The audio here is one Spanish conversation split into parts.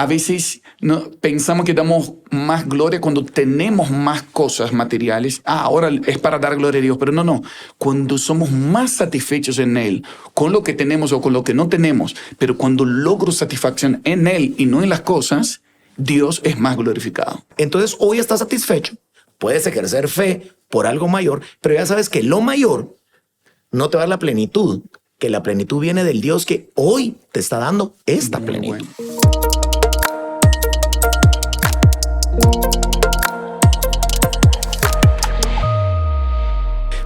A veces no, pensamos que damos más gloria cuando tenemos más cosas materiales. Ahora es para dar gloria a Dios, pero no. Cuando somos más satisfechos en Él, con lo que tenemos o con lo que no tenemos, pero cuando logro satisfacción en Él y no en las cosas, Dios es más glorificado. Entonces hoy estás satisfecho, puedes ejercer fe por algo mayor, pero ya sabes que lo mayor no te va a dar la plenitud, que la plenitud viene del Dios que hoy te está dando esta plenitud. Bueno.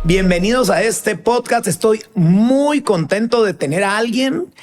Bienvenidos a este podcast. Estoy muy contento de tener a alguien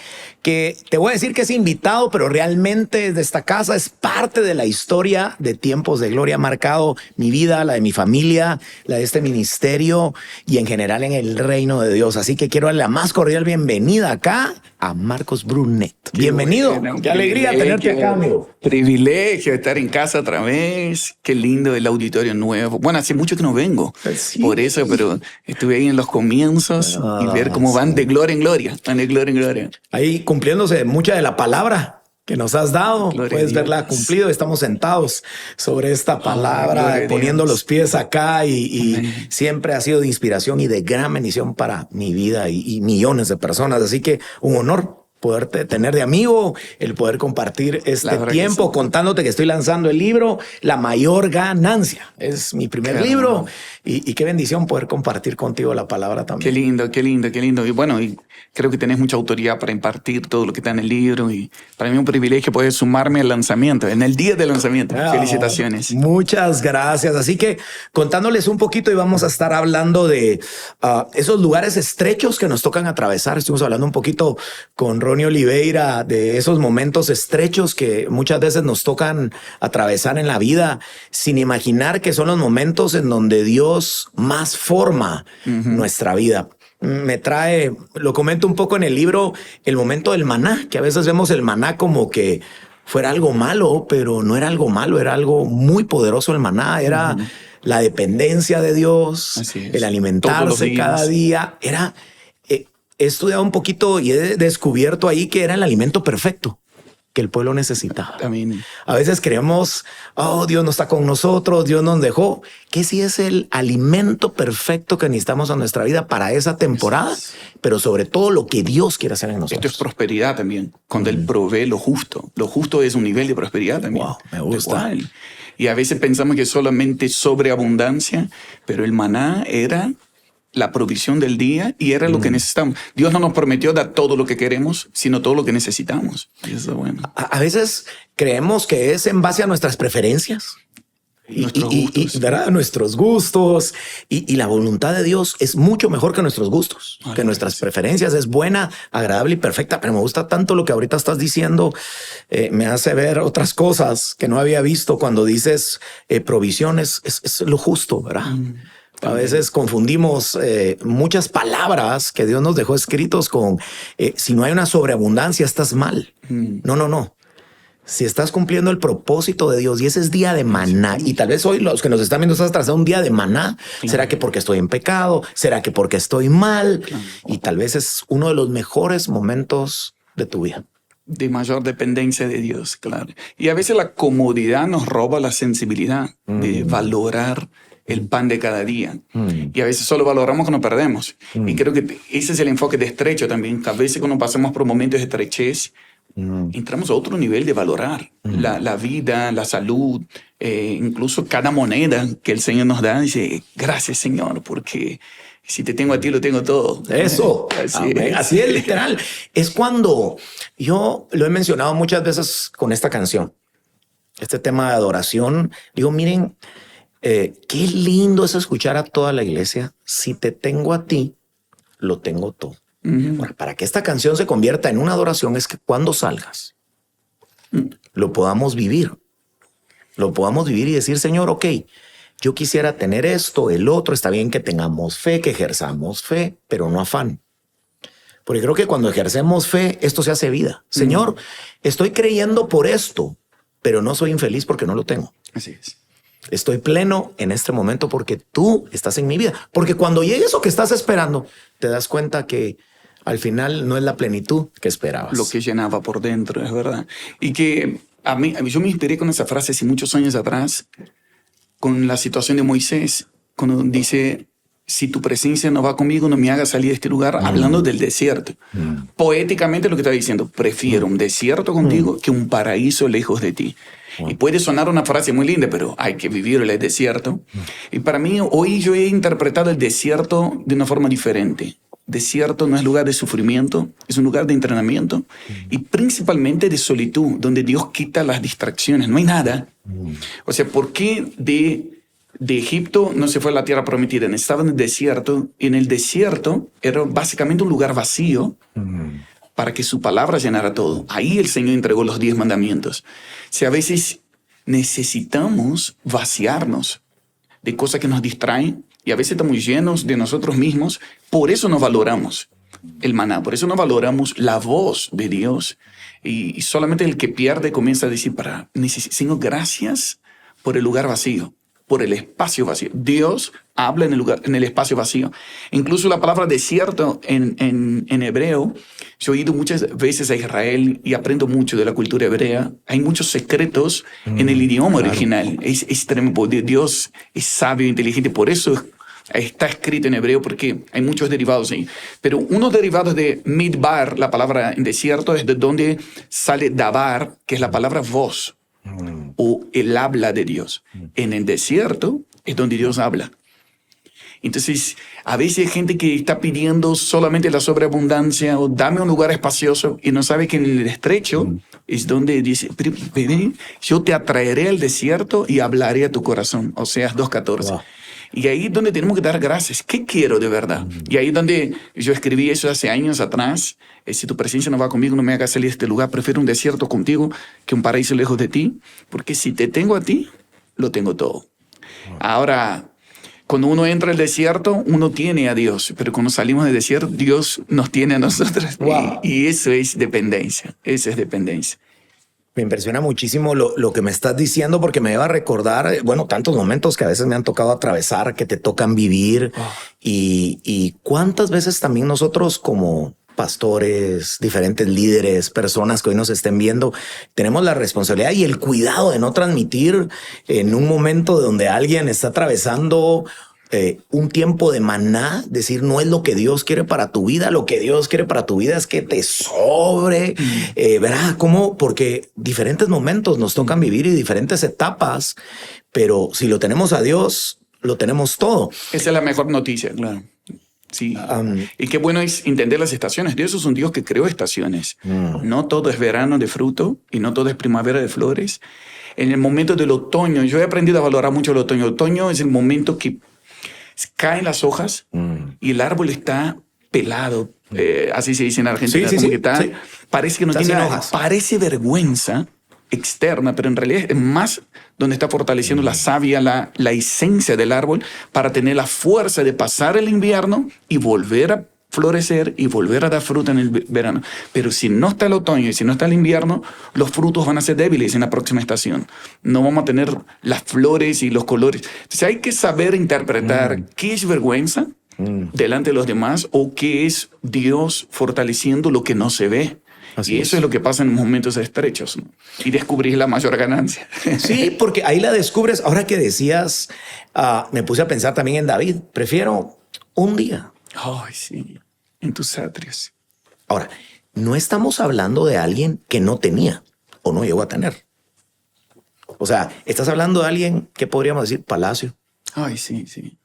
que te voy a decir que es invitado, pero realmente de esta casa es parte de la historia de Tiempos de Gloria. Ha marcado mi vida, la de mi familia, la de este ministerio y en general en el reino de Dios. Así que quiero darle la más cordial bienvenida acá a Marcos Brunet. Bienvenido. Bueno, qué alegría tenerte acá, amigo. Privilegio estar en casa otra vez. Qué lindo el auditorio nuevo. Bueno, hace mucho que no vengo. Sí. Por eso, pero estuve ahí en los comienzos y ver cómo van de gloria en gloria. Van de gloria en gloria. Ahí cumpliéndose mucha de la palabra que nos has dado. Gloria puedes verla cumplido. Estamos sentados sobre esta palabra, poniendo los pies acá y siempre ha sido de inspiración y de gran bendición para mi vida y millones de personas. Así que un honor poderte tener de amigo, el poder compartir este tiempo contándote que estoy lanzando el libro La Mayor Ganancia. Es mi primer libro y qué bendición poder compartir contigo la palabra también. Qué lindo, qué lindo, qué lindo. Y bueno, y creo que tenés mucha autoridad para impartir todo lo que está en el libro y para mí es un privilegio poder sumarme al lanzamiento, en el día del lanzamiento. Felicitaciones. Muchas gracias. Así que contándoles un poquito y vamos a estar hablando de esos lugares estrechos que nos tocan atravesar. Estuvimos hablando un poquito con Ronnie Oliveira de esos momentos estrechos que muchas veces nos tocan atravesar en la vida sin imaginar que son los momentos en donde Dios más forma nuestra vida. Me trae, lo comento un poco en el libro, el momento del maná, que a veces vemos el maná como que fuera algo malo, pero no era algo malo, era algo muy poderoso. El maná era la dependencia de Dios, el alimentarse cada día. Era, he estudiado un poquito y he descubierto ahí que era el alimento perfecto que el pueblo necesitaba. Amén. A veces creemos, Dios no está con nosotros, Dios nos dejó. Que sí es el alimento perfecto que necesitamos en nuestra vida para esa temporada, pero sobre todo lo que Dios quiere hacer en nosotros. Esto es prosperidad también, cuando Él provee lo justo. Lo justo es un nivel de prosperidad también. Wow, me gusta. Y a veces pensamos que solamente sobreabundancia, pero el maná era la provisión del día y era lo que necesitamos. Dios no nos prometió dar todo lo que queremos, sino todo lo que necesitamos. Y eso es bueno. A veces creemos que es en base a nuestras preferencias. Nuestros gustos y la voluntad de Dios es mucho mejor que nuestros gustos, que nuestras preferencias. Es buena, agradable y perfecta, pero me gusta tanto lo que ahorita estás diciendo. Me hace ver otras cosas que no había visto cuando dices provisiones. Es lo justo, ¿verdad? A veces confundimos muchas palabras que Dios nos dejó escritos con si no hay una sobreabundancia, estás mal. No. Si estás cumpliendo el propósito de Dios y ese es día de maná, y tal vez hoy los que nos están viendo estás tras un día de maná, ¿será que porque estoy en pecado? ¿Será que porque estoy mal? Y tal vez es uno de los mejores momentos de tu vida. De mayor dependencia de Dios, claro. Y a veces la comodidad nos roba la sensibilidad de valorar el pan de cada día. Y a veces solo valoramos cuando perdemos. Y creo que ese es el enfoque de estrecho también. A veces cuando pasamos por momentos de estrechez, entramos a otro nivel de valorar la vida, la salud, incluso cada moneda que el Señor nos da. Dice, gracias, Señor, porque si te tengo a ti, lo tengo todo. Eso. Así es, literal. Es cuando yo lo he mencionado muchas veces con esta canción, este tema de adoración. Digo, miren, qué lindo es escuchar a toda la iglesia. Si te tengo a ti, lo tengo todo. Bueno, para que esta canción se convierta en una adoración es que cuando salgas lo podamos vivir. Lo podamos vivir y decir, Señor, ok, yo quisiera tener esto, el otro. Está bien que tengamos fe, que ejerzamos fe, pero no afán. Porque creo que cuando ejercemos fe, esto se hace vida. Señor, estoy creyendo por esto, pero no soy infeliz porque no lo tengo. Así es. Estoy pleno en este momento porque tú estás en mi vida. Porque cuando llegue eso que estás esperando, te das cuenta que al final no es la plenitud que esperabas. Lo que llenaba por dentro, es verdad. Y que yo me inspiré con esa frase hace muchos años atrás, con la situación de Moisés, cuando dice, si tu presencia no va conmigo, no me hagas salir de este lugar, hablando del desierto. Poéticamente lo que está diciendo, prefiero un desierto contigo que un paraíso lejos de ti. Y puede sonar una frase muy linda, pero hay que vivir el desierto. Y para mí, hoy yo he interpretado el desierto de una forma diferente. Desierto no es lugar de sufrimiento, es un lugar de entrenamiento y principalmente de solitud, donde Dios quita las distracciones. No hay nada. O sea, ¿por qué de Egipto no se fue a la tierra prometida? Estaba en el desierto, y en el desierto era básicamente un lugar vacío para que su palabra llenara todo. Ahí el Señor entregó los 10 mandamientos. O sea, a veces necesitamos vaciarnos de cosas que nos distraen y a veces estamos llenos de nosotros mismos. Por eso no valoramos el maná, por eso no valoramos la voz de Dios. Y solamente el que pierde comienza a decir, Señor, gracias por el lugar vacío, por el espacio vacío. Dios habla en el espacio vacío. Incluso la palabra desierto en hebreo, yo he ido muchas veces a Israel y aprendo mucho de la cultura hebrea. Hay muchos secretos en el idioma original. Es tremendo. Dios es sabio e inteligente. Por eso está escrito en hebreo, porque hay muchos derivados ahí. Pero unos derivados de midbar, la palabra en desierto, es de donde sale dabar, que es la palabra voz. O el habla de Dios. En el desierto es donde Dios habla. Entonces, a veces hay gente que está pidiendo solamente la sobreabundancia o dame un lugar espacioso y no sabe que en el estrecho es donde dice, ven, yo te atraeré al desierto y hablaré a tu corazón. Oseas 2:14. Wow. Y ahí es donde tenemos que dar gracias. ¿Qué quiero de verdad? Y ahí es donde yo escribí eso hace años atrás. Si tu presencia no va conmigo, no me hagas salir de este lugar. Prefiero un desierto contigo que un paraíso lejos de ti. Porque si te tengo a ti, lo tengo todo. Ahora, cuando uno entra al desierto, uno tiene a Dios. Pero cuando salimos del desierto, Dios nos tiene a nosotros. Wow. Y eso es dependencia. Eso es dependencia. Me impresiona muchísimo lo que me estás diciendo, porque me lleva a recordar, bueno, tantos momentos que a veces me han tocado atravesar, que te tocan vivir. Y cuántas veces también nosotros como pastores, diferentes líderes, personas que hoy nos estén viendo, tenemos la responsabilidad y el cuidado de no transmitir en un momento donde alguien está atravesando un tiempo de maná, decir no es lo que Dios quiere para tu vida. Lo que Dios quiere para tu vida es que te sobre, ¿verdad? ¿Cómo? Porque diferentes momentos nos tocan vivir y diferentes etapas, pero si lo tenemos a Dios, lo tenemos todo. Esa es la mejor noticia, claro. Sí. Y qué bueno es entender las estaciones. Dios es un Dios que creó estaciones. No todo es verano de fruto y no todo es primavera de flores. En el momento del otoño, yo he aprendido a valorar mucho el otoño. El otoño es el momento que caen las hojas y el árbol está pelado. Así se dice en Argentina. Sí, que está, parece que no tiene hojas. Parece vergüenza externa, pero en realidad es más donde está fortaleciendo la savia, la esencia del árbol para tener la fuerza de pasar el invierno y volver a florecer y volver a dar fruta en el verano. Pero si no está el otoño y si no está el invierno, los frutos van a ser débiles en la próxima estación. No vamos a tener las flores y los colores. Entonces hay que saber interpretar qué es vergüenza delante de los demás o qué es Dios fortaleciendo lo que no se ve. Así y eso es lo que pasa en momentos estrechos, ¿no? Y descubrís la mayor ganancia. Sí, porque ahí la descubres. Ahora que decías, me puse a pensar también en David. Prefiero un día. Ay, sí, en tus atrios. Ahora, no estamos hablando de alguien que no tenía o no llegó a tener. O sea, estás hablando de alguien que podríamos decir palacio. Ay, sí, sí.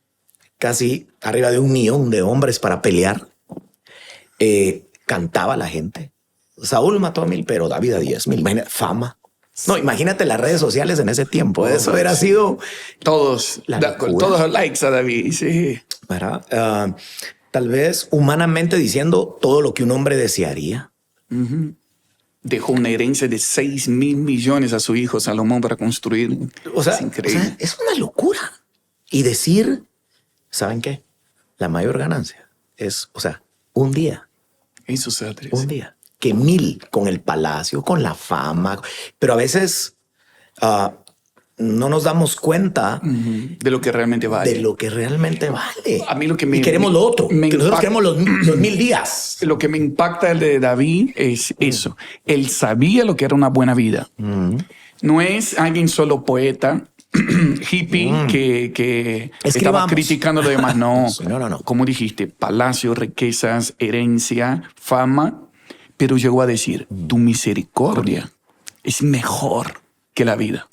Casi arriba de 1 millón de hombres para pelear. Cantaba la gente. Saúl mató a 1000, pero David a 10,000. Imagínate, fama. No, imagínate las redes sociales en ese tiempo. Eso hubiera sido todos los likes a David. Sí. ¿Verdad? Tal vez humanamente diciendo todo lo que un hombre desearía. Dejó una herencia de 6,000 millones a su hijo Salomón para construir. O sea, es increíble. Es una locura. Y decir, ¿saben qué? La mayor ganancia es, un día. Eso se atreve. Un día. Que 1000 con el palacio, con la fama. Pero a veces no nos damos cuenta de lo que realmente vale. de lo que realmente vale. A mí lo que me... Y queremos lo otro. me Que nosotros impacta- queremos los 1000 días. Lo que me impacta el de David es eso. Él sabía lo que era una buena vida. No es alguien solo poeta, hippie, que estaba Escribamos. criticando lo demás. No, No. como dijiste, palacio, riquezas, herencia, fama. Pero llegó a decir, tu misericordia es mejor que la vida.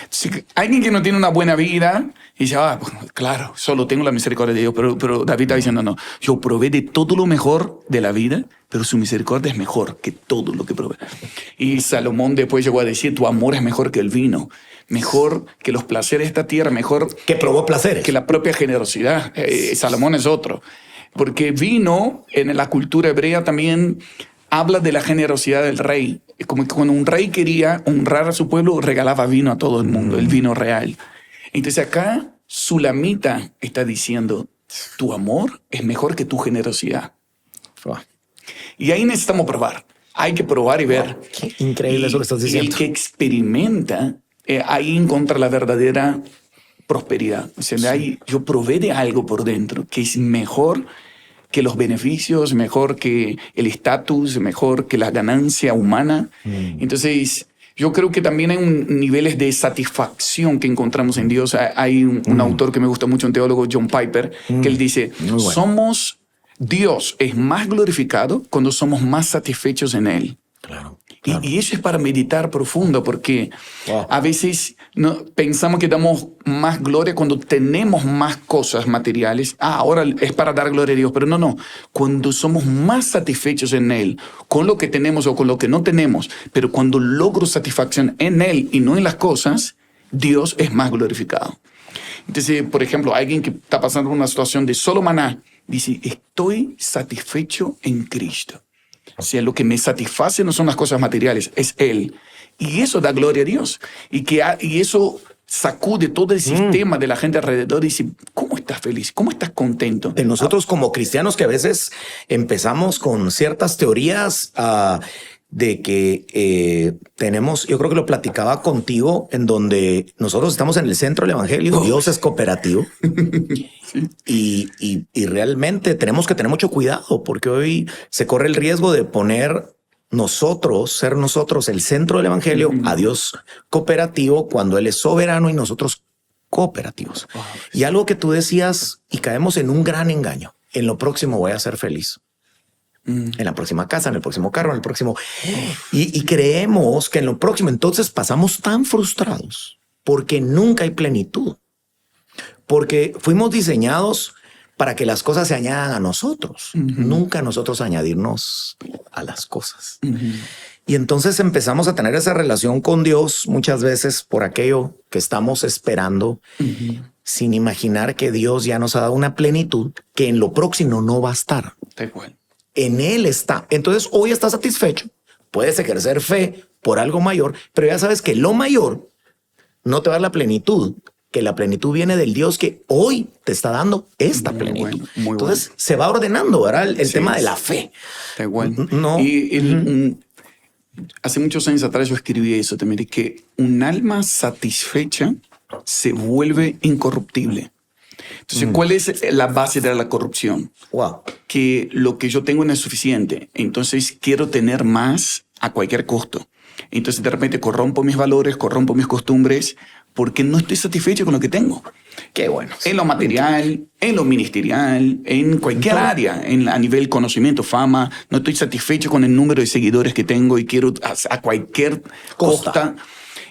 Si alguien que no tiene una buena vida dice, pues, claro, solo tengo la misericordia de Dios, pero David está diciendo, no, yo probé de todo lo mejor de la vida, pero su misericordia es mejor que todo lo que probé. Y Salomón después llegó a decir, tu amor es mejor que el vino, mejor que los placeres de esta tierra, mejor Que probó placeres. que la propia generosidad. Salomón es otro. Porque vino en la cultura hebrea también habla de la generosidad del rey. Como que cuando un rey quería honrar a su pueblo, regalaba vino a todo el mundo, el vino real. Entonces acá Sulamita está diciendo, tu amor es mejor que tu generosidad. Y ahí necesitamos probar. Hay que probar y ver. Qué increíble eso que estás Y diciendo. el que experimenta, ahí encuentra la verdadera prosperidad. O sea, ahí yo probé de algo por dentro que es mejor que los beneficios, mejor que el estatus, mejor que la ganancia humana. Entonces, yo creo que también hay niveles de satisfacción que encontramos en Dios. Hay un autor que me gusta mucho, un teólogo, John Piper, que él dice, bueno. Dios es más glorificado cuando somos más satisfechos en Él. Claro. Y eso es para meditar profundo, porque a veces pensamos que damos más gloria cuando tenemos más cosas materiales. Ahora es para dar gloria a Dios, pero no. Cuando somos más satisfechos en Él, con lo que tenemos o con lo que no tenemos, pero cuando logro satisfacción en Él y no en las cosas, Dios es más glorificado. Entonces, por ejemplo, alguien que está pasando por una situación de solo maná, dice, estoy satisfecho en Cristo. O sea, lo que me satisface no son las cosas materiales, es Él. Y eso da gloria a Dios. Y eso sacude todo el sistema de la gente alrededor y dice, ¿cómo estás feliz? ¿Cómo estás contento? De nosotros como cristianos que a veces empezamos con ciertas teorías de que tenemos, yo creo que lo platicaba contigo, en donde nosotros estamos en el centro del evangelio, Dios es cooperativo. Y realmente tenemos que tener mucho cuidado porque hoy se corre el riesgo de poner ser nosotros el centro del evangelio, a Dios cooperativo cuando Él es soberano y nosotros cooperativos. Y algo que tú decías y caemos en un gran engaño. En lo próximo voy a ser feliz. En la próxima casa, en el próximo carro, en el próximo. Y creemos que en lo próximo, entonces pasamos tan frustrados porque nunca hay plenitud. Porque fuimos diseñados para que las cosas se añadan a nosotros, nunca nosotros añadirnos a las cosas. Y entonces empezamos a tener esa relación con Dios muchas veces por aquello que estamos esperando, sin imaginar que Dios ya nos ha dado una plenitud que en lo próximo no va a estar. Tal cual. En Él está. Entonces hoy estás satisfecho, puedes ejercer fe por algo mayor, pero ya sabes que lo mayor no te va a dar la plenitud, que la plenitud viene del Dios que hoy te está dando esta plenitud. Muy Entonces se va ordenando, ¿verdad? El tema de la fe. Tal cual. No. Hace muchos años atrás yo escribí eso también, de que un alma satisfecha se vuelve incorruptible. Entonces, ¿cuál es la base de la corrupción? Wow. Que lo que yo tengo no es suficiente. Entonces quiero tener más a cualquier costo. Entonces de repente corrompo mis valores, corrompo mis costumbres, porque no estoy satisfecho con lo que tengo. Qué bueno. En lo material, en lo ministerial, en cualquier área, a nivel conocimiento, fama, no estoy satisfecho con el número de seguidores que tengo y quiero a cualquier costa.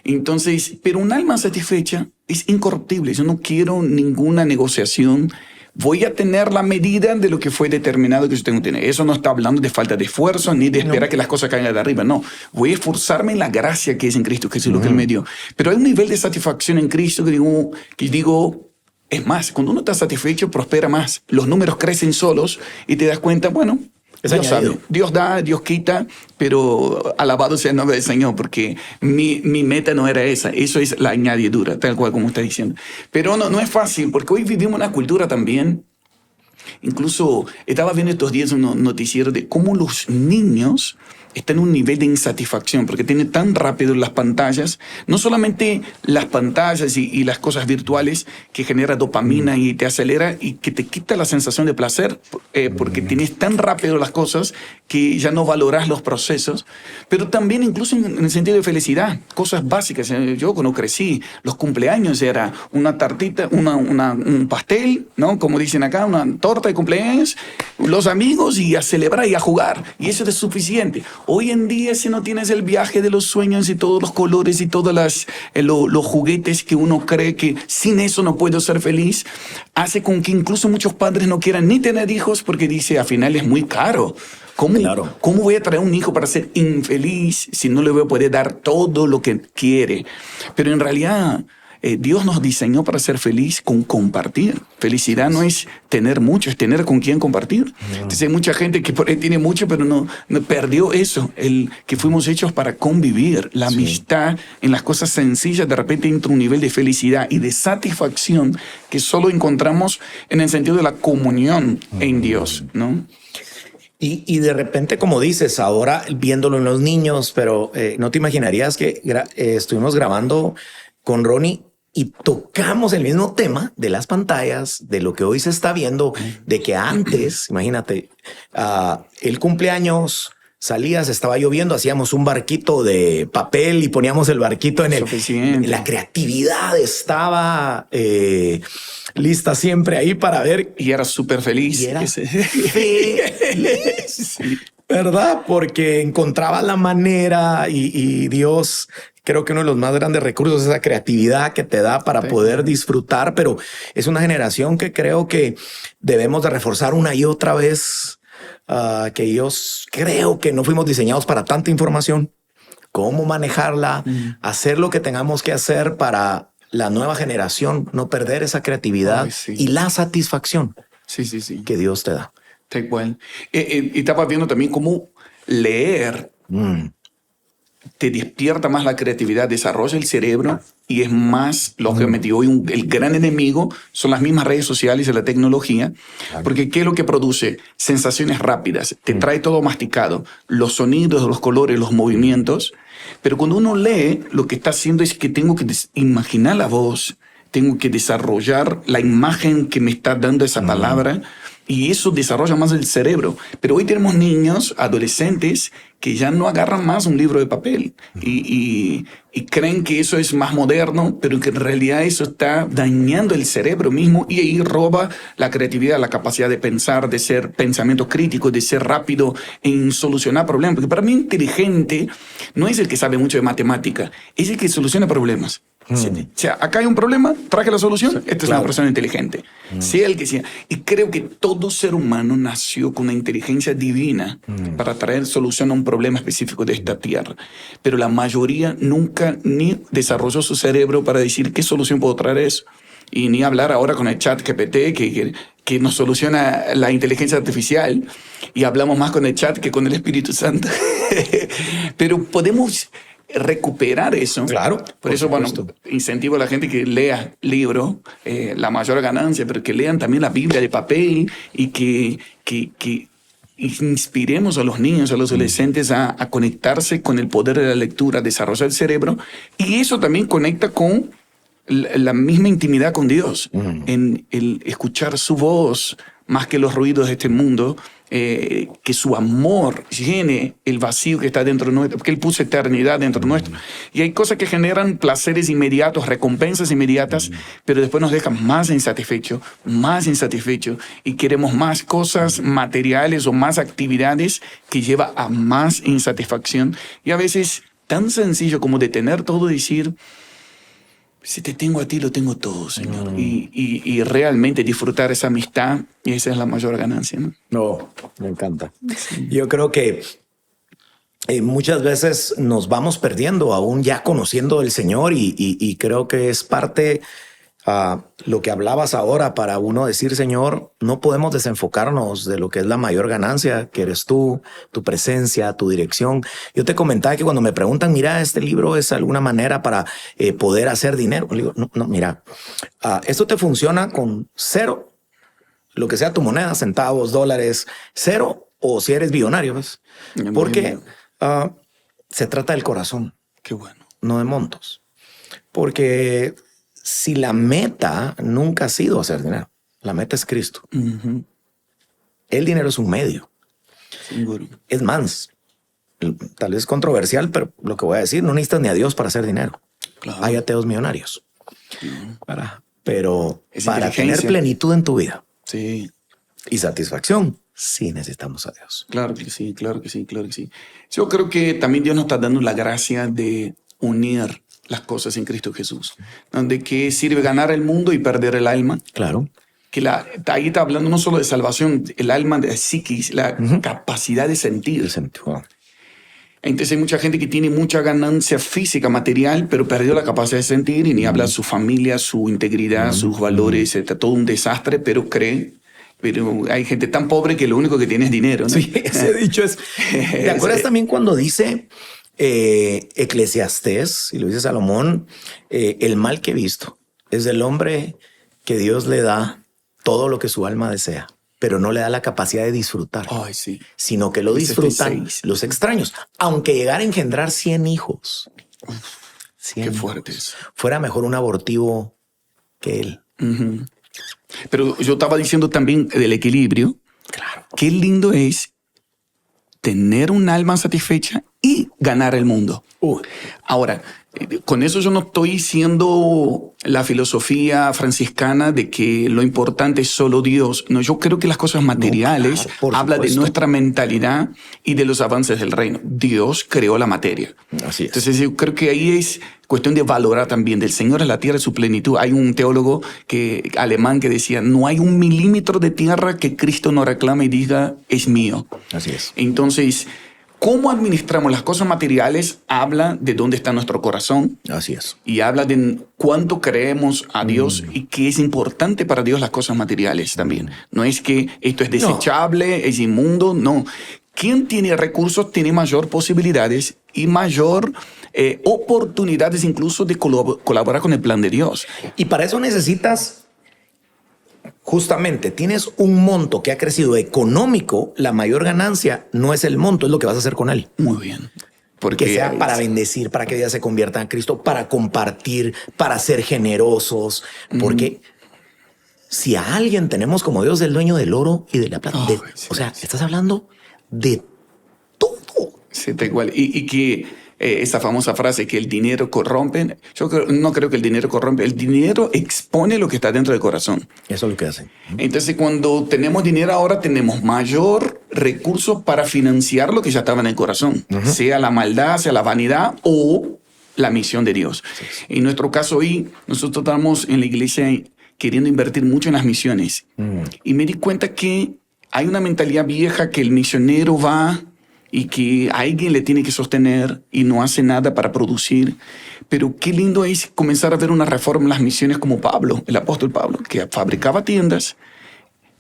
Entonces, pero un alma satisfecha es incorruptible. Yo no quiero ninguna negociación. Voy a tener la medida de lo que fue determinado que yo tengo que tener. Eso no está hablando de falta de esfuerzo ni de esperar que las cosas caigan de arriba. No, voy a esforzarme en la gracia que es en Cristo, que es lo que Él me dio. Pero hay un nivel de satisfacción en Cristo que digo, es más, cuando uno está satisfecho, prospera más. Los números crecen solos y te das cuenta, bueno, Dios sabe. Dios da, Dios quita, pero alabado sea el nombre del Señor, porque mi meta no era esa. Eso es la añadidura, tal cual como está diciendo. Pero no es fácil, porque hoy vivimos una cultura también Incluso estaba viendo estos días un noticiero de cómo los niños están en un nivel de insatisfacción porque tienen tan rápido las pantallas, no solamente las pantallas y las cosas virtuales que genera dopamina y te acelera y que te quita la sensación de placer porque tienes tan rápido las cosas que ya no valoras los procesos, pero también incluso en el sentido de felicidad, cosas básicas. Yo cuando crecí, los cumpleaños era una tartita, un pastel, ¿no? Como dicen acá, una torta de cumpleaños, los amigos y a celebrar y a jugar, y eso es suficiente. Hoy en día, si no tienes el viaje de los sueños y todos los colores y todos los juguetes que uno cree que sin eso no puedo ser feliz, hace con que incluso muchos padres no quieran ni tener hijos porque dice, al final es muy caro. ¿Cómo voy a traer un hijo para ser infeliz si no le voy a poder dar todo lo que quiere? Pero en realidad, Dios nos diseñó para ser feliz con compartir. Felicidad no es tener mucho, es tener con quién compartir. Entonces hay mucha gente que por ahí tiene mucho, pero no perdió eso, el que fuimos hechos para convivir. La amistad en las cosas sencillas de repente entra un nivel de felicidad y de satisfacción que solo encontramos en el sentido de la comunión en Dios, ¿no? Y de repente, como dices, ahora viéndolo en los niños, pero no te imaginarías que estuvimos grabando con Ronnie y tocamos el mismo tema de las pantallas, de lo que hoy se está viendo, de que antes, imagínate, el cumpleaños, salías, estaba lloviendo, hacíamos un barquito de papel y poníamos el barquito en el... La creatividad estaba lista siempre ahí para ver. Y era súper feliz. Y era feliz, ¿verdad? Porque encontraba la manera y Dios... Creo que uno de los más grandes recursos es esa creatividad que te da para poder disfrutar, pero es una generación que creo que debemos de reforzar una y otra vez, que yo creo que no fuimos diseñados para tanta información, cómo manejarla, hacer lo que tengamos que hacer para la nueva generación, no perder esa creatividad y la satisfacción que Dios te da. Tal cual. Y estaba viendo también cómo leer te despierta más la creatividad, desarrolla el cerebro y es más lo que metió hoy. El gran enemigo son las mismas redes sociales y la tecnología, porque ¿qué es lo que produce? Sensaciones rápidas, te trae todo masticado, los sonidos, los colores, los movimientos, pero cuando uno lee, lo que está haciendo es que tengo que imaginar la voz, tengo que desarrollar la imagen que me está dando esa palabra, y eso desarrolla más el cerebro. Pero hoy tenemos niños, adolescentes, que ya no agarran más un libro de papel y creen que eso es más moderno, pero que en realidad eso está dañando el cerebro mismo y ahí roba la creatividad, la capacidad de pensar, de ser pensamiento crítico, de ser rápido en solucionar problemas. Porque para mí inteligente no es el que sabe mucho de matemática, es el que soluciona problemas. O sea, acá hay un problema, traje la solución, esta es una persona inteligente. Sea el que sea. Y creo que todo ser humano nació con una inteligencia divina para traer solución a un problema específico de esta tierra. Pero la mayoría nunca ni desarrolló su cerebro para decir qué solución puedo traer eso. Y ni hablar ahora con el chat GPT que nos soluciona la inteligencia artificial. Y hablamos más con el chat que con el Espíritu Santo. Pero podemos recuperar eso. Claro. Por eso, bueno, incentivo a la gente que lea libros, la mayor ganancia, pero que lean también la Biblia de papel y que inspiremos a los niños, a los adolescentes a conectarse con el poder de la lectura, a desarrollar el cerebro. Y eso también conecta con la misma intimidad con Dios, en el escuchar su voz más que los ruidos de este mundo, que su amor llene el vacío que está dentro de nuestro, porque Él puso eternidad dentro nuestro. Y hay cosas que generan placeres inmediatos, recompensas inmediatas, pero después nos dejan más insatisfechos, y queremos más cosas materiales o más actividades que lleva a más insatisfacción. Y a veces tan sencillo como detener todo y decir, si te tengo a ti, lo tengo todo, Señor. Y realmente disfrutar esa amistad, y esa es la mayor ganancia, ¿no? No, me encanta. Sí. Yo creo que muchas veces nos vamos perdiendo aún ya conociendo al Señor y creo que es parte lo que hablabas ahora para uno decir, Señor, no podemos desenfocarnos de lo que es la mayor ganancia, que eres tú, tu presencia, tu dirección. Yo te comentaba que cuando me preguntan, mira, este libro es alguna manera para poder hacer dinero. Le digo, no, mira, esto te funciona con 0 lo que sea tu moneda, centavos, dólares, cero, o si eres billonario, ¿ves? Porque se trata del corazón. Qué bueno. No de montos. Porque si la meta nunca ha sido hacer dinero, la meta es Cristo. El dinero es un medio. Seguro. Es más, tal vez es controversial, pero lo que voy a decir, no necesitas ni a Dios para hacer dinero. Claro. Hay ateos millonarios. Pero Es para tener inteligencia. plenitud en tu vida Sí. y satisfacción, sí necesitamos a Dios. Claro que sí, claro que sí, claro que sí. Yo creo que también Dios nos está dando la gracia de unir las cosas en Cristo Jesús. Donde que sirve ganar el mundo y perder el alma. Claro. Que ahí está hablando no solo de salvación, el alma, de psiquis, la capacidad de sentir. Entonces hay mucha gente que tiene mucha ganancia física, material, pero perdió la capacidad de sentir y ni habla de su familia, su integridad, sus valores, está todo un desastre, pero cree. Pero hay gente tan pobre que lo único que tiene es dinero, ¿no? Sí, ese dicho es... ¿Te acuerdas también cuando dice Eclesiastés, y lo dice Salomón, el mal que he visto es del hombre que Dios le da todo lo que su alma desea, pero no le da la capacidad de disfrutar, Ay, sí. sino que lo disfrutan 16. los extraños. Aunque llegara a engendrar 100 hijos, 100 Qué hijos, fuerte es. fuera mejor un abortivo que él. Pero yo estaba diciendo también del equilibrio. Claro. Qué lindo es tener un alma satisfecha y ganar el mundo. Ahora, con eso yo no estoy siendo la filosofía franciscana de que lo importante es solo Dios. No, yo creo que las cosas materiales claro, por hablan de supuesto. nuestra mentalidad y de los avances del reino. Dios creó la materia. Así es. Entonces yo creo que ahí es cuestión de valorar también del Señor es la tierra y su plenitud. Hay un teólogo alemán que decía, no hay un milímetro de tierra que Cristo no reclame y diga, es mío. Así es. Entonces, cómo administramos las cosas materiales habla de dónde está nuestro corazón Así es. y habla de cuánto creemos a Dios y que es importante para Dios las cosas materiales también. No es que esto es desechable, es inmundo, no. Quien tiene recursos tiene mayor posibilidades y mayor oportunidades incluso de colaborar con el plan de Dios. Y para eso necesitas, justamente, tienes un monto que ha crecido económico, la mayor ganancia no es el monto, es lo que vas a hacer con él. Muy bien. Porque Que sea para bendecir, para que ella se convierta en Cristo, para compartir, para ser generosos. Porque si a alguien tenemos como Dios el dueño del oro y de la plata, Sí, o sea, estás hablando de todo. Sí, da igual. Y que esa famosa frase que el dinero corrompe, no creo que el dinero corrompe, el dinero expone lo que está dentro del corazón. Eso es lo que hacen. Entonces, cuando tenemos dinero ahora, tenemos mayor recursos para financiar lo que ya estaba en el corazón, sea la maldad, sea la vanidad o la misión de Dios. En nuestro caso hoy, nosotros estamos en la iglesia queriendo invertir mucho en las misiones. Y me di cuenta que hay una mentalidad vieja que el misionero va y que alguien le tiene que sostener y no hace nada para producir. Pero qué lindo es comenzar a ver una reforma en las misiones como Pablo, el apóstol Pablo, que fabricaba tiendas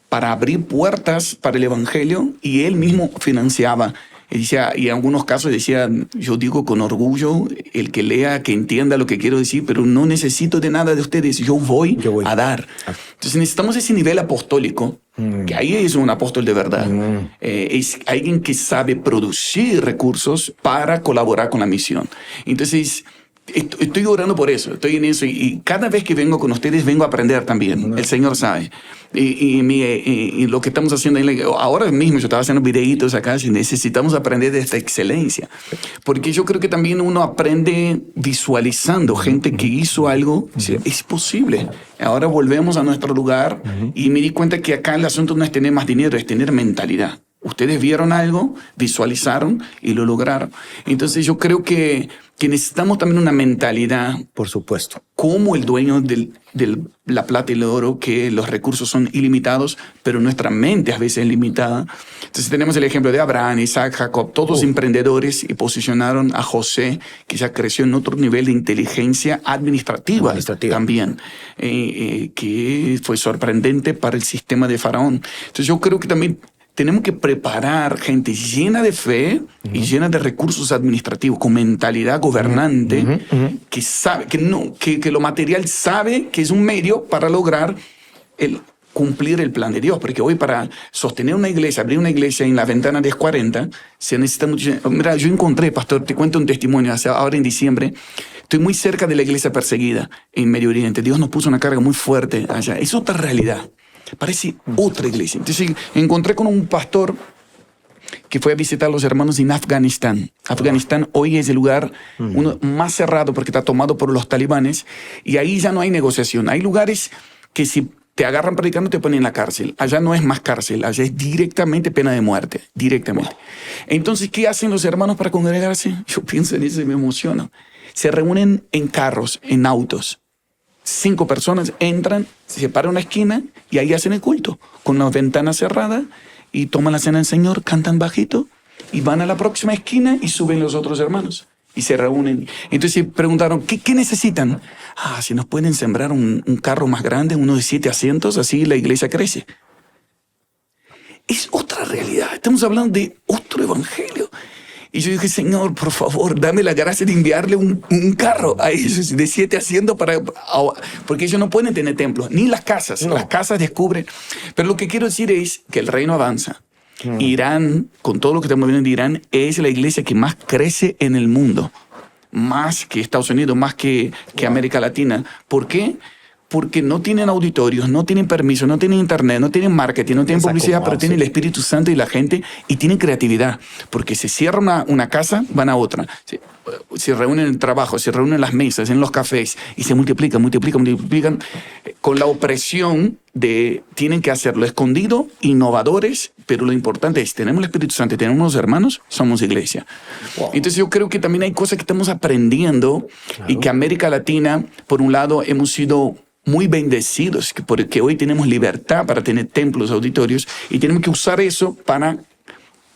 para abrir puertas para el evangelio y él mismo financiaba. Y decía, y en algunos casos decía, yo digo con orgullo, el que lea, que entienda lo que quiero decir, pero no necesito de nada de ustedes, yo voy a dar. Entonces necesitamos ese nivel apostólico, que ahí es un apóstol de verdad. Es alguien que sabe producir recursos para colaborar con la misión. Entonces, estoy orando por eso, estoy en eso. Y cada vez que vengo con ustedes, vengo a aprender también. El Señor sabe. Y lo que estamos haciendo ahora mismo, yo estaba haciendo videitos acá, si necesitamos aprender de esta excelencia. Porque yo creo que también uno aprende visualizando gente que hizo algo. Es posible. Ahora volvemos a nuestro lugar y me di cuenta que acá el asunto no es tener más dinero, es tener mentalidad. Ustedes vieron algo, visualizaron y lo lograron. Entonces yo creo que necesitamos también una mentalidad. Por supuesto. Como el dueño de la plata y el oro, que los recursos son ilimitados, pero nuestra mente a veces es limitada. Entonces tenemos el ejemplo de Abraham, Isaac, Jacob, todos emprendedores y posicionaron a José, que ya creció en otro nivel de inteligencia administrativa. También, que fue sorprendente para el sistema de Faraón. Entonces yo creo que también tenemos que preparar gente llena de fe y llena de recursos administrativos, con mentalidad gobernante, que sabe que lo material sabe que es un medio para lograr cumplir el plan de Dios, porque hoy para sostener una iglesia, abrir una iglesia en la Ventana 1040, se necesita mucho. Mira, yo encontré, pastor, te cuento un testimonio, ahora en diciembre, estoy muy cerca de la iglesia perseguida en Medio Oriente. Dios nos puso una carga muy fuerte allá. Es otra realidad, parece otra iglesia. Entonces encontré con un pastor que fue a visitar a los hermanos en Afganistán. Afganistán hoy es el lugar uno más cerrado porque está tomado por los talibanes y ahí ya no hay negociación. Hay lugares que si te agarran predicando te ponen en la cárcel. Allá no es más cárcel, allá es directamente pena de muerte, directamente. Entonces, ¿qué hacen los hermanos para congregarse? Yo pienso en eso y me emociono. Se reúnen en carros, en autos. 5 personas entran, se separan una esquina y ahí hacen el culto, con las ventanas cerradas y toman la cena del Señor, cantan bajito y van a la próxima esquina y suben los otros hermanos y se reúnen. Entonces preguntaron, ¿qué necesitan? Si nos pueden sembrar un carro más grande, uno de 7 asientos, así la iglesia crece. Es otra realidad, estamos hablando de otro evangelio. Y yo dije, Señor, por favor, dame la gracia de enviarle un carro a ellos de 7 asientos porque ellos no pueden tener templos, ni las casas. No. Las casas descubren. Pero lo que quiero decir es que el reino avanza. Irán, con todo lo que estamos viendo en Irán, es la iglesia que más crece en el mundo. Más que Estados Unidos, más que América Latina. ¿Por qué? Porque no tienen auditorios, no tienen permiso, no tienen internet, no tienen marketing, no tienen publicidad, pero tienen el Espíritu Santo y la gente y tienen creatividad. Porque se cierra una casa, van a otra. Se reúnen en el trabajo, se reúnen en las mesas, en los cafés y se multiplican. Con la opresión de tienen que hacerlo escondido, innovadores, pero lo importante es, tenemos el Espíritu Santo, tenemos los hermanos, somos iglesia. Wow. Entonces yo creo que también hay cosas que estamos aprendiendo y que América Latina, por un lado, hemos sido muy bendecidos, porque hoy tenemos libertad para tener templos, auditorios, y tenemos que usar eso para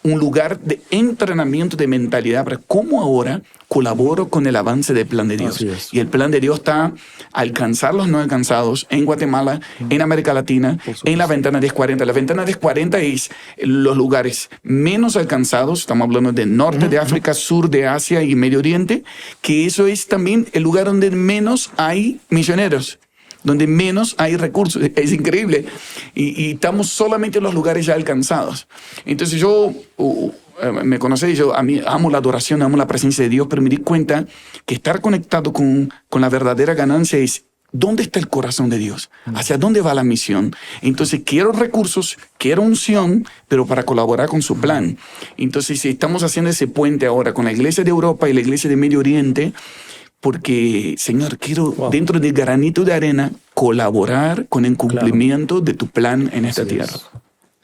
un lugar de entrenamiento de mentalidad para cómo ahora colaboro con el avance del plan de Dios. Y el plan de Dios está alcanzar los no alcanzados en Guatemala, en América Latina, en la Ventana 1040. La Ventana 1040 es los lugares menos alcanzados, estamos hablando del norte de África, sur de Asia y Medio Oriente, que eso es también el lugar donde menos hay misioneros, donde menos hay recursos. Es increíble. Y estamos solamente en los lugares ya alcanzados. Entonces yo, me conocéis, yo amo la adoración, amo la presencia de Dios, pero me di cuenta que estar conectado con la verdadera ganancia es ¿dónde está el corazón de Dios? ¿Hacia dónde va la misión? Entonces quiero recursos, quiero unción, pero para colaborar con su plan. Entonces estamos haciendo ese puente ahora con la iglesia de Europa y la iglesia de Medio Oriente, porque, Señor, quiero, dentro del granito de arena, colaborar con el cumplimiento de tu plan en esta tierra.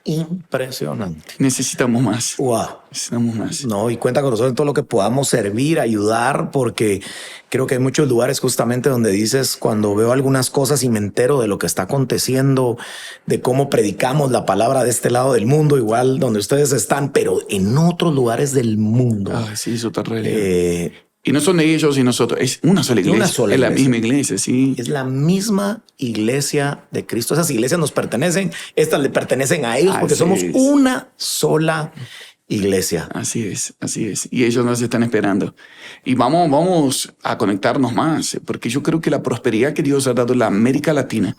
Impresionante. Necesitamos más. Wow. Necesitamos más. No, y cuenta con nosotros en todo lo que podamos servir, ayudar, porque creo que hay muchos lugares justamente donde dices, cuando veo algunas cosas y me entero de lo que está aconteciendo, de cómo predicamos la palabra de este lado del mundo, igual donde ustedes están, pero en otros lugares del mundo. Sí, eso está realidad. Y no son ellos y nosotros, es una sola iglesia. Es la misma iglesia, sí. Es la misma iglesia de Cristo. Esas iglesias nos pertenecen, estas le pertenecen a ellos porque somos una sola iglesia. Así es, así es. Y ellos nos están esperando. Y vamos a conectarnos más, porque yo creo que la prosperidad que Dios ha dado a la América Latina,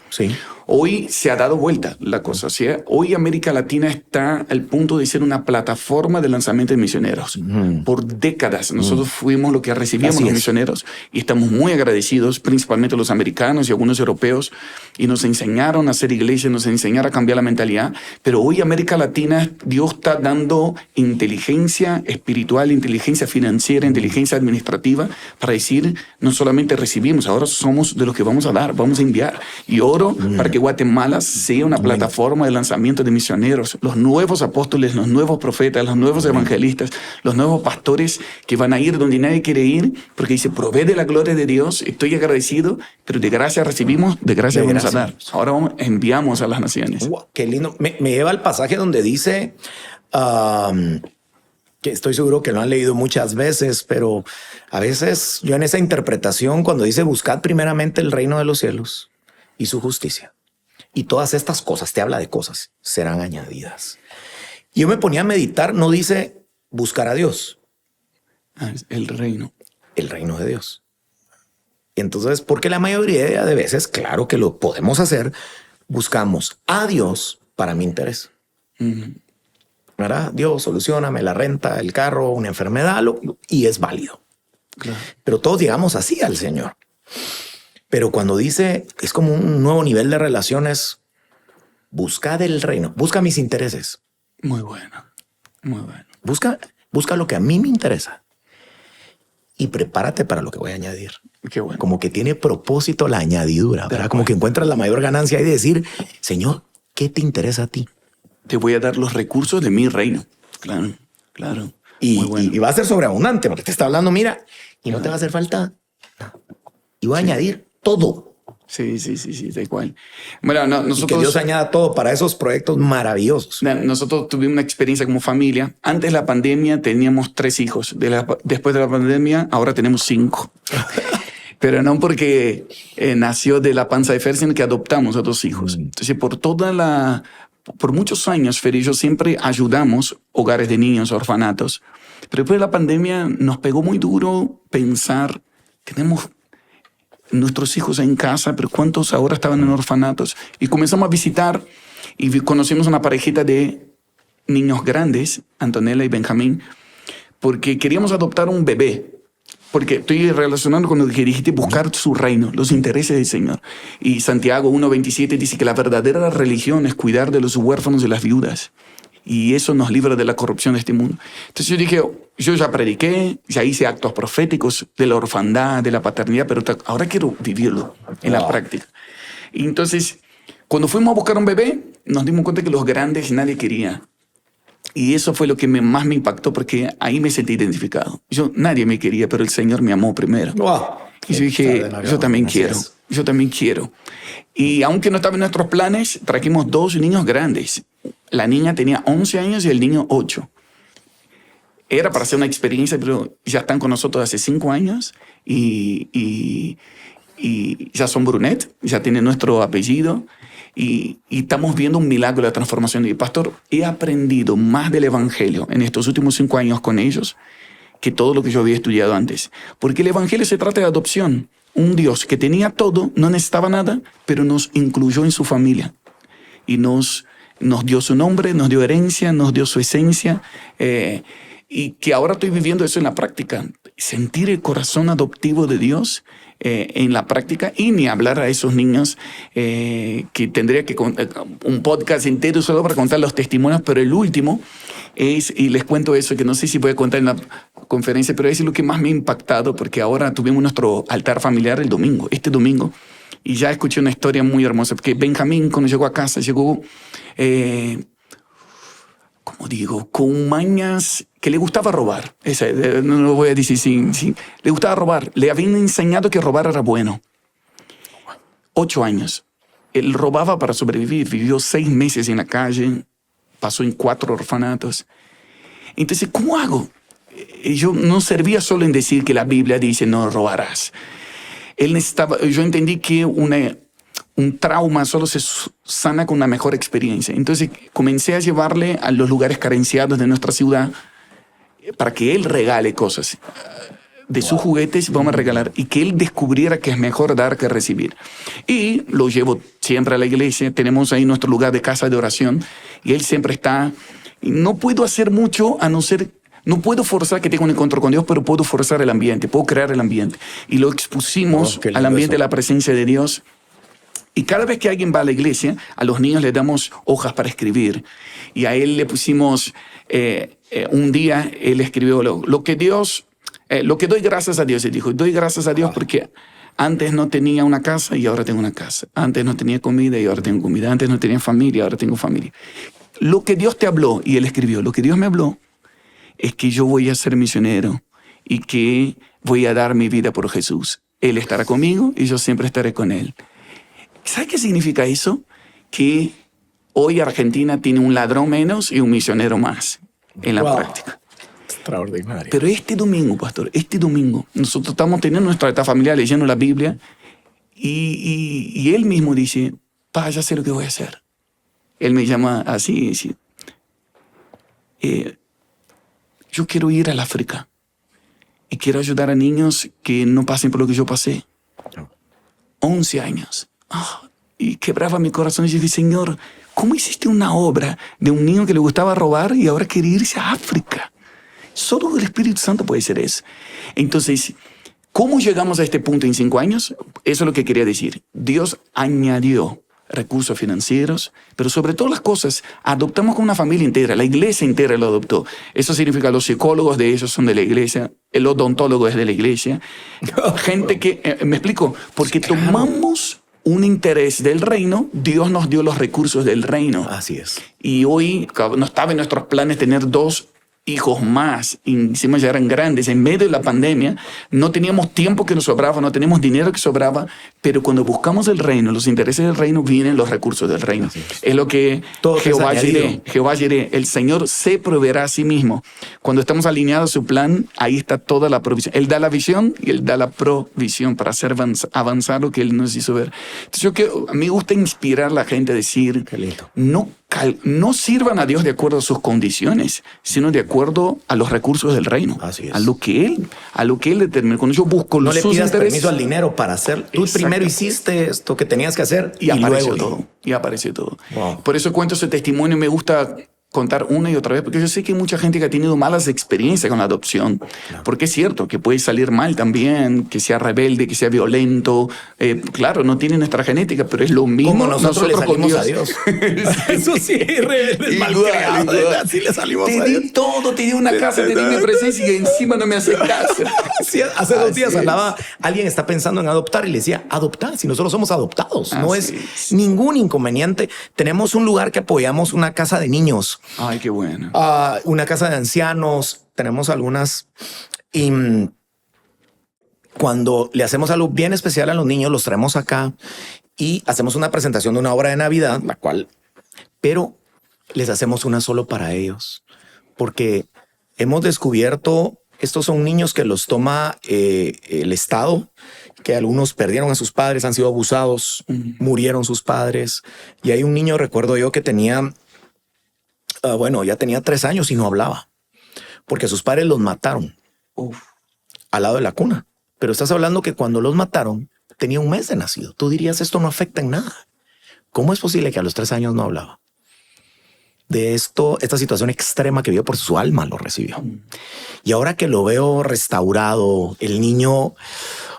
hoy se ha dado vuelta la cosa. ¿Sí? Hoy América Latina está al punto de ser una plataforma de lanzamiento de misioneros. Por décadas nosotros fuimos lo que recibíamos los misioneros y estamos muy agradecidos, principalmente los americanos y algunos europeos, y nos enseñaron a hacer iglesia, nos enseñaron a cambiar la mentalidad. Pero hoy América Latina, Dios está dando inteligencia espiritual, inteligencia financiera, inteligencia administrativa para decir, no solamente recibimos, ahora somos de los que vamos a dar, vamos a enviar. Y oro para que Guatemala sea una plataforma de lanzamiento de misioneros, los nuevos apóstoles, los nuevos profetas, los nuevos evangelistas, los nuevos pastores que van a ir donde nadie quiere ir, porque dice, provee de la gloria de Dios, estoy agradecido, pero de gracia recibimos, de gracia vamos a dar. Ahora enviamos a las naciones. Wow, qué lindo. Me lleva al pasaje donde dice... que estoy seguro que lo han leído muchas veces, pero a veces yo en esa interpretación, cuando dice buscad primeramente el reino de los cielos y su justicia, y todas estas cosas, te habla de cosas, serán añadidas. Y yo me ponía a meditar, no dice buscar a Dios. El reino de Dios. Y entonces, porque la mayoría de veces, claro que lo podemos hacer, buscamos a Dios para mi interés. ¿Verdad? Dios, solucioname la renta, el carro, una enfermedad, y es válido. Claro. Pero todos llegamos así al Señor. Pero cuando dice, es como un nuevo nivel de relaciones, busca del reino, busca mis intereses. Muy bueno, muy bueno. Busca lo que a mí me interesa y prepárate para lo que voy a añadir. Qué bueno. Como que tiene propósito la añadidura, ¿verdad? Como que encuentras la mayor ganancia y decir, Señor, ¿qué te interesa a ti? Te voy a dar los recursos de mi reino. Claro, claro. Muy bueno. Y va a ser sobreabundante porque te está hablando, mira, y no te va a hacer falta. Y voy a añadir todo. Sí, tal cual. Bueno, nosotros... Y que Dios añada todo para esos proyectos maravillosos. Nosotros tuvimos una experiencia como familia. Antes de la pandemia teníamos 3 hijos. Después de la pandemia, ahora tenemos 5. Pero no porque nació de la panza de Fer, sino que adoptamos a 2 hijos. Entonces, por muchos años, Fer y yo siempre ayudamos hogares de niños, orfanatos. Pero después de la pandemia nos pegó muy duro pensar, tenemos nuestros hijos en casa, pero ¿cuántos ahora estaban en orfanatos? Y comenzamos a visitar y conocimos una parejita de niños grandes, Antonella y Benjamín, porque queríamos adoptar un bebé. Porque estoy relacionando con lo que dijiste, buscar su reino, los intereses del Señor. Y Santiago 1:27 dice que la verdadera religión es cuidar de los huérfanos y las viudas. Y eso nos libra de la corrupción de este mundo. Entonces yo dije, yo ya prediqué, ya hice actos proféticos de la orfandad, de la paternidad, pero ahora quiero vivirlo en la práctica. Y entonces, cuando fuimos a buscar un bebé, nos dimos cuenta que los grandes nadie quería. Y eso fue lo que más me impactó, porque ahí me sentí identificado. Nadie me quería, pero el Señor me amó primero. Wow. Y yo dije, yo también quiero. Y aunque no estaba en nuestros planes, trajimos 2 niños grandes. La niña tenía 11 años y el niño 8. Era para hacer una experiencia, pero ya están con nosotros hace 5 años y ya son Brunet, ya tienen nuestro apellido. Y estamos viendo un milagro de la transformación. Y pastor, he aprendido más del evangelio en estos últimos 5 años con ellos que todo lo que yo había estudiado antes. Porque el evangelio se trata de adopción. Un Dios que tenía todo, no necesitaba nada, pero nos incluyó en su familia. Y nos dio su nombre, nos dio herencia, nos dio su esencia. Y que ahora estoy viviendo eso en la práctica. Sentir el corazón adoptivo de Dios en la práctica, y ni hablar a esos niños que tendría que un podcast entero solo para contar los testimonios, pero el último es, y les cuento eso, que no sé si voy a contar en la conferencia, pero es lo que más me ha impactado, porque ahora tuvimos nuestro altar familiar este domingo, y ya escuché una historia muy hermosa, porque Benjamín, cuando llegó a casa, llegó... como digo, con mañas que le gustaba robar. No lo voy a decir sin. Le gustaba robar. Le habían enseñado que robar era bueno. 8 años. Él robaba para sobrevivir. Vivió 6 meses en la calle. Pasó en 4 orfanatos. Entonces, ¿cómo hago? Yo no servía solo en decir que la Biblia dice no robarás. Yo entendí que un trauma solo se sana con una mejor experiencia. Entonces comencé a llevarle a los lugares carenciados de nuestra ciudad para que él regale cosas. De sus juguetes vamos a regalar, y que él descubriera que es mejor dar que recibir. Y lo llevo siempre a la iglesia. Tenemos ahí nuestro lugar de casa de oración y él siempre está. Y no puedo hacer mucho a no ser... No puedo forzar que tenga un encuentro con Dios, pero puedo forzar el ambiente, puedo crear el ambiente. Y lo expusimos al ambiente de la presencia de Dios. Y cada vez que alguien va a la iglesia, a los niños les damos hojas para escribir. Y a él le pusimos, un día, él escribió lo que doy gracias a Dios. Él dijo, doy gracias a Dios porque antes no tenía una casa y ahora tengo una casa. Antes no tenía comida y ahora tengo comida. Antes no tenía familia y ahora tengo familia. Lo que Dios te habló, y él escribió, lo que Dios me habló es que yo voy a ser misionero y que voy a dar mi vida por Jesús. Él estará conmigo y yo siempre estaré con él. ¿Sabe qué significa eso? Que hoy Argentina tiene un ladrón menos y un misionero más en la práctica. Extraordinario. Pero este domingo, pastor, nosotros estamos teniendo nuestra etapa familiar leyendo la Biblia y él mismo dice, pa, ya sé lo que voy a hacer. Él me llama así y dice, yo quiero ir al África y quiero ayudar a niños que no pasen por lo que yo pasé. 11 años. y quebraba mi corazón. Y yo dije, Señor, ¿cómo hiciste una obra de un niño que le gustaba robar y ahora quiere irse a África? Solo el Espíritu Santo puede ser eso. Entonces, ¿cómo llegamos a este punto en 5 años? Eso es lo que quería decir. Dios añadió recursos financieros, pero sobre todas las cosas, adoptamos con una familia entera. La iglesia entera lo adoptó. Eso significa los psicólogos de ellos son de la iglesia, el odontólogo es de la iglesia. Gente que, me explico, porque tomamos un interés del reino, Dios nos dio los recursos del reino. Así es. Y hoy no estaba en nuestros planes tener 2 hijos más, y encima ya eran grandes, en medio de la pandemia, no teníamos tiempo que nos sobraba, no teníamos dinero que sobraba, pero cuando buscamos el reino, los intereses del reino, vienen los recursos del reino. Es lo que Jehová Jireh, el Señor se proveerá a sí mismo. Cuando estamos alineados a su plan, ahí está toda la provisión. Él da la visión y Él da la provisión para hacer avanzar lo que Él nos hizo ver. Entonces a mí me gusta inspirar a la gente a decir, no sirvan a Dios de acuerdo a sus condiciones, sino de acuerdo a los recursos del reino. Así es. A lo que Él determina. Cuando yo busco no sus le pidas intereses, permiso al dinero para hacer. Tú primero hiciste esto que tenías que hacer y aparece luego todo. Y aparece todo. Wow. Por eso cuento ese testimonio. Me gusta contar una y otra vez, porque yo sé que hay mucha gente que ha tenido malas experiencias con la adopción, porque es cierto que puede salir mal también, que sea rebelde, que sea violento, claro, no tiene nuestra genética, pero es lo mismo. Como nosotros le salimos con a Dios. Eso sí, rebeldes malcriados, así le salimos a Dios. Te di todo, te di una casa, te di mi presencia y encima no me haces caso. Sí, hace 2 días hablaba, alguien está pensando en adoptar y le decía, adoptar, si nosotros somos adoptados, no es ningún inconveniente. Tenemos un lugar que apoyamos, una casa de niños. Ay, qué bueno. Una casa de ancianos, tenemos algunas. Y cuando le hacemos algo bien especial a los niños, los traemos acá y hacemos una presentación de una obra de Navidad, pero les hacemos una solo para ellos, porque hemos descubierto, estos son niños que los toma el Estado, que algunos perdieron a sus padres, han sido abusados, murieron sus padres. Y hay un niño, recuerdo yo, que tenía... ya tenía 3 años y no hablaba porque sus padres los mataron al lado de la cuna. Pero estás hablando que cuando los mataron tenía 1 mes de nacido. Tú dirías, esto no afecta en nada. ¿Cómo es posible que a los 3 años no hablaba? De esta situación extrema que vio, por su alma lo recibió. Y ahora que lo veo restaurado, el niño,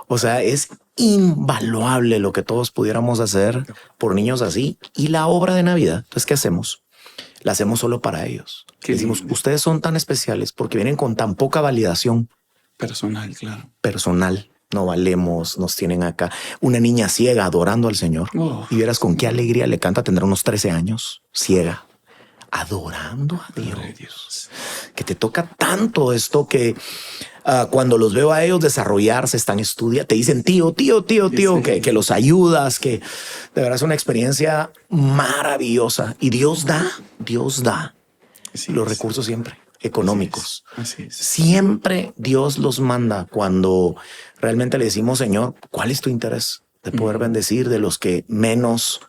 o sea, es invaluable lo que todos pudiéramos hacer por niños así. Y la obra de Navidad, entonces, ¿qué hacemos? La hacemos solo para ellos. Decimos, ustedes son tan especiales porque vienen con tan poca validación. Personal, claro. Personal. No valemos, nos tienen acá. Una niña ciega adorando al Señor. Y verás con qué alegría le canta, tendrá unos 13 años, ciega, adorando a Dios. Que te toca tanto esto que cuando los veo a ellos desarrollarse, están estudiando, te dicen tío, que los ayudas, que de verdad es una experiencia maravillosa. Y Dios da los recursos siempre económicos. Así es. Siempre Dios los manda cuando realmente le decimos, Señor, ¿cuál es tu interés de poder bendecir de los que menos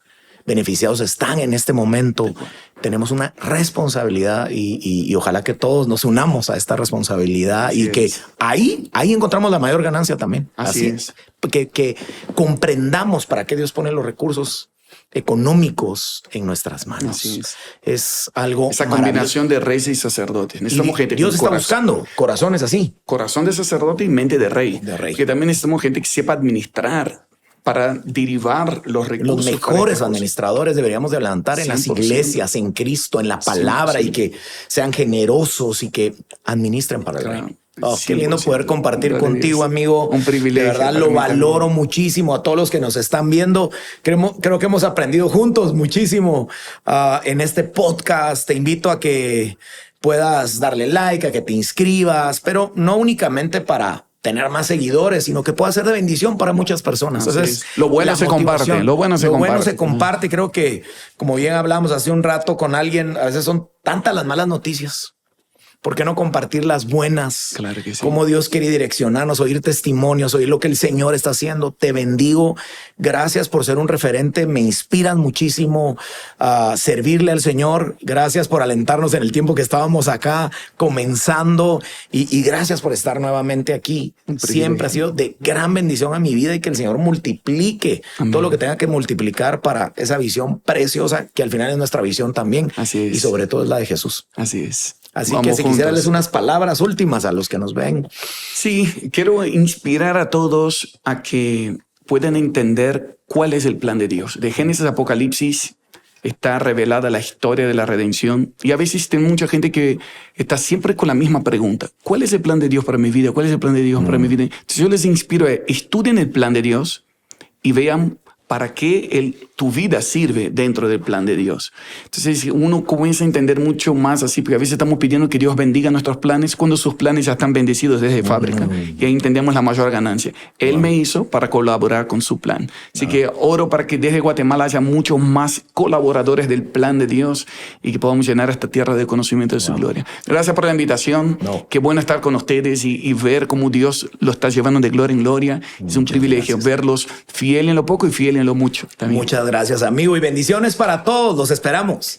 beneficiados están en este momento? Tenemos una responsabilidad y ojalá que todos nos unamos a esta responsabilidad. Así y que ahí encontramos la mayor ganancia también. Así es. Que comprendamos para qué Dios pone los recursos económicos en nuestras manos. Así es. Es algo esa combinación de reyes y sacerdotes. Necesitamos gente Dios está buscando corazones así. Corazón de sacerdote y mente de rey. Porque también necesitamos gente que sepa administrar para derivar los recursos. Los mejores administradores deberíamos de levantar en las iglesias, en Cristo, en la palabra, y que sean generosos y que administren para el reino. Qué lindo poder compartir contigo, amigo. Un privilegio. De verdad lo valoro muchísimo. A todos los que nos están viendo, creo que hemos aprendido juntos muchísimo en este podcast. Te invito a que puedas darle like, a que te inscribas, pero no únicamente para tener más seguidores, sino que pueda ser de bendición para muchas personas. Entonces, lo bueno se comparte. Lo bueno se comparte. Creo que, como bien hablamos hace un rato con alguien, a veces son tantas las malas noticias. ¿Por qué no compartir las buenas? Claro que sí. Cómo Dios quiere direccionarnos, oír testimonios, oír lo que el Señor está haciendo. Te bendigo. Gracias por ser un referente. Me inspiran muchísimo a servirle al Señor. Gracias por alentarnos en el tiempo que estábamos acá comenzando. Y gracias por estar nuevamente aquí. Siempre ha sido de gran bendición a mi vida y que el Señor multiplique todo lo que tenga que multiplicar para esa visión preciosa que al final es nuestra visión también. Así es. Y sobre todo es la de Jesús. Así es. Así Vamos que si quisiera juntos. darles unas palabras últimas a los que nos ven. Sí, quiero inspirar a todos a que puedan entender cuál es el plan de Dios. De Génesis a Apocalipsis está revelada la historia de la redención. Y a veces hay mucha gente que está siempre con la misma pregunta. ¿Cuál es el plan de Dios para mi vida? ¿Cuál es el plan de Dios para mi vida? Entonces yo les inspiro a estudien el plan de Dios y vean para qué tu vida sirve dentro del plan de Dios. Entonces uno comienza a entender mucho más así, porque a veces estamos pidiendo que Dios bendiga nuestros planes cuando sus planes ya están bendecidos desde fábrica. Y ahí entendemos la mayor ganancia. Él me hizo para colaborar con su plan. Así que oro para que desde Guatemala haya muchos más colaboradores del plan de Dios y que podamos llenar esta tierra de conocimiento de su gloria. Gracias por la invitación. Qué bueno estar con ustedes y ver cómo Dios lo está llevando de gloria en gloria. Es un privilegio verlos fiel en lo poco y fiel en lo mucho también. Muchas gracias, amigo, y bendiciones para todos. Los esperamos.